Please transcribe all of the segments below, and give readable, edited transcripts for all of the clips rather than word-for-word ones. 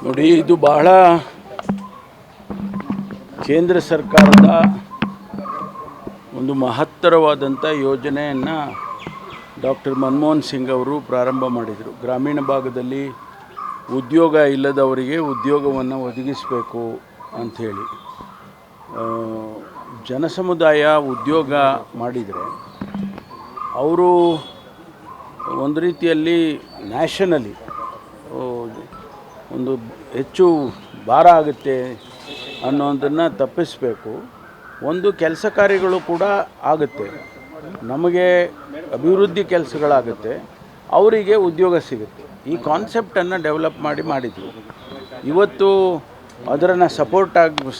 ನೋಡಿ, ಇದು ಬಹಳ ಕೇಂದ್ರ ಸರ್ಕಾರದ ಒಂದು ಮಹತ್ತರವಾದಂಥ ಯೋಜನೆಯನ್ನು ಡಾಕ್ಟರ್ ಮನಮೋಹನ್ ಸಿಂಗ್ ಅವರು ಪ್ರಾರಂಭ ಮಾಡಿದರು. ಗ್ರಾಮೀಣ ಭಾಗದಲ್ಲಿ ಉದ್ಯೋಗ ಇಲ್ಲದವರಿಗೆ ಉದ್ಯೋಗವನ್ನು ಒದಗಿಸಬೇಕು ಅಂಥೇಳಿ. ಜನಸಮುದಾಯ ಉದ್ಯೋಗ ಮಾಡಿದರೆ ಅವರು ಒಂದು ರೀತಿಯಲ್ಲಿ ನ್ಯಾಷನಲಿ ಒಂದು ಹೆಚ್ಚು ಭಾರ ಆಗುತ್ತೆ ಅನ್ನೋದನ್ನು ತಪ್ಪಿಸಬೇಕು. ಒಂದು ಕೆಲಸ ಕಾರ್ಯಗಳು ಕೂಡ ಆಗುತ್ತೆ, ನಮಗೆ ಅಭಿವೃದ್ಧಿ ಕೆಲಸಗಳಾಗುತ್ತೆ, ಅವರಿಗೆ ಉದ್ಯೋಗ ಸಿಗುತ್ತೆ. ಈ ಕಾನ್ಸೆಪ್ಟನ್ನು ಡೆವಲಪ್ ಮಾಡಿದರು. ಇವತ್ತು ಅದನ್ನು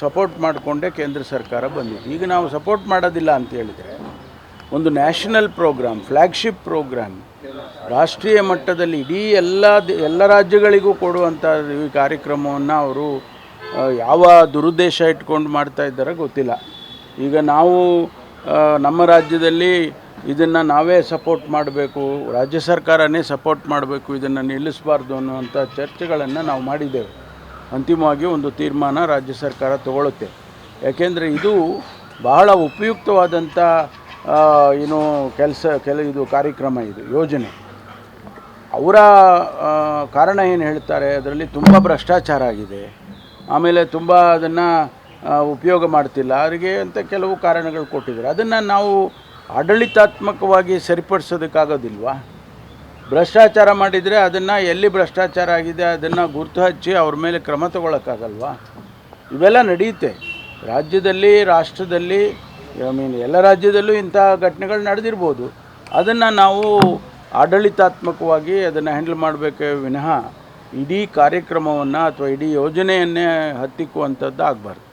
ಸಪೋರ್ಟ್ ಮಾಡಿಕೊಂಡೇ ಕೇಂದ್ರ ಸರ್ಕಾರ ಬಂದಿದೆ. ಈಗ ನಾವು ಸಪೋರ್ಟ್ ಮಾಡೋದಿಲ್ಲ ಅಂತ ಹೇಳಿದರೆ ಒಂದು ನ್ಯಾಷನಲ್ ಪ್ರೋಗ್ರಾಮ್, ಫ್ಲ್ಯಾಗ್ಶಿಪ್ ಪ್ರೋಗ್ರಾಮ್, ರಾಷ್ಟ್ರೀಯ ಮಟ್ಟದಲ್ಲಿ ಇಡೀ ಎಲ್ಲ ರಾಜ್ಯಗಳಿಗೂ ಕೊಡುವಂಥ ಈ ಕಾರ್ಯಕ್ರಮವನ್ನು ಅವರು ಯಾವ ದುರುದ್ದೇಶ ಇಟ್ಕೊಂಡು ಮಾಡ್ತಾ ಇದ್ದಾರೆ ಗೊತ್ತಿಲ್ಲ. ಈಗ ನಾವು ನಮ್ಮ ರಾಜ್ಯದಲ್ಲಿ ಇದನ್ನು ನಾವೇ ಸಪೋರ್ಟ್ ಮಾಡಬೇಕು, ರಾಜ್ಯ ಸರ್ಕಾರನೇ ಸಪೋರ್ಟ್ ಮಾಡಬೇಕು, ಇದನ್ನು ನಿಲ್ಲಿಸಬಾರ್ದು ಅನ್ನುವಂಥ ಚರ್ಚೆಗಳನ್ನು ನಾವು ಮಾಡಿದ್ದೇವೆ. ಅಂತಿಮವಾಗಿ ಒಂದು ತೀರ್ಮಾನ ರಾಜ್ಯ ಸರ್ಕಾರ ತಗೊಳ್ಳುತ್ತೆ. ಯಾಕೆಂದರೆ ಇದು ಬಹಳ ಉಪಯುಕ್ತವಾದಂಥ ಇದು ಕಾರ್ಯಕ್ರಮ, ಇದು ಯೋಜನೆ. ಅವರ ಕಾರಣ ಏನು ಹೇಳ್ತಾರೆ, ಅದರಲ್ಲಿ ತುಂಬ ಭ್ರಷ್ಟಾಚಾರ ಆಗಿದೆ, ಆಮೇಲೆ ತುಂಬ ಅದನ್ನು ಉಪಯೋಗ ಮಾಡ್ತಿಲ್ಲ ಅವರಿಗೆ ಅಂತ ಕೆಲವು ಕಾರಣಗಳು ಕೊಟ್ಟಿದ್ದಾರೆ. ಅದನ್ನು ನಾವು ಆಡಳಿತಾತ್ಮಕವಾಗಿ ಸರಿಪಡಿಸೋದಕ್ಕಾಗೋದಿಲ್ವಾ? ಭ್ರಷ್ಟಾಚಾರ ಮಾಡಿದರೆ ಅದನ್ನು ಎಲ್ಲಿ ಭ್ರಷ್ಟಾಚಾರ ಆಗಿದೆ ಅದನ್ನು ಗುರುತು ಹಚ್ಚಿ ಅವ್ರ ಮೇಲೆ ಕ್ರಮ ತಗೊಳ್ಳೋಕ್ಕಾಗಲ್ವಾ? ಇವೆಲ್ಲ ನಡೆಯುತ್ತೆ ರಾಜ್ಯದಲ್ಲಿ, ರಾಷ್ಟ್ರದಲ್ಲಿ, ಎಲ್ಲ ರಾಜ್ಯದಲ್ಲೂ ಇಂಥ ಘಟನೆಗಳು ನಡೆದಿರ್ಬೋದು. ಅದನ್ನು ನಾವು ಆಡಳಿತಾತ್ಮಕವಾಗಿ ಅದನ್ನು ಹ್ಯಾಂಡಲ್ ಮಾಡಬೇಕೇ ವಿನಃ ಇಡೀ ಕಾರ್ಯಕ್ರಮವನ್ನು ಅಥವಾ ಇಡೀ ಯೋಜನೆಯನ್ನೇ ಹತ್ತಿಕ್ಕುವಂಥದ್ದು ಆಗಬಾರ್ದು.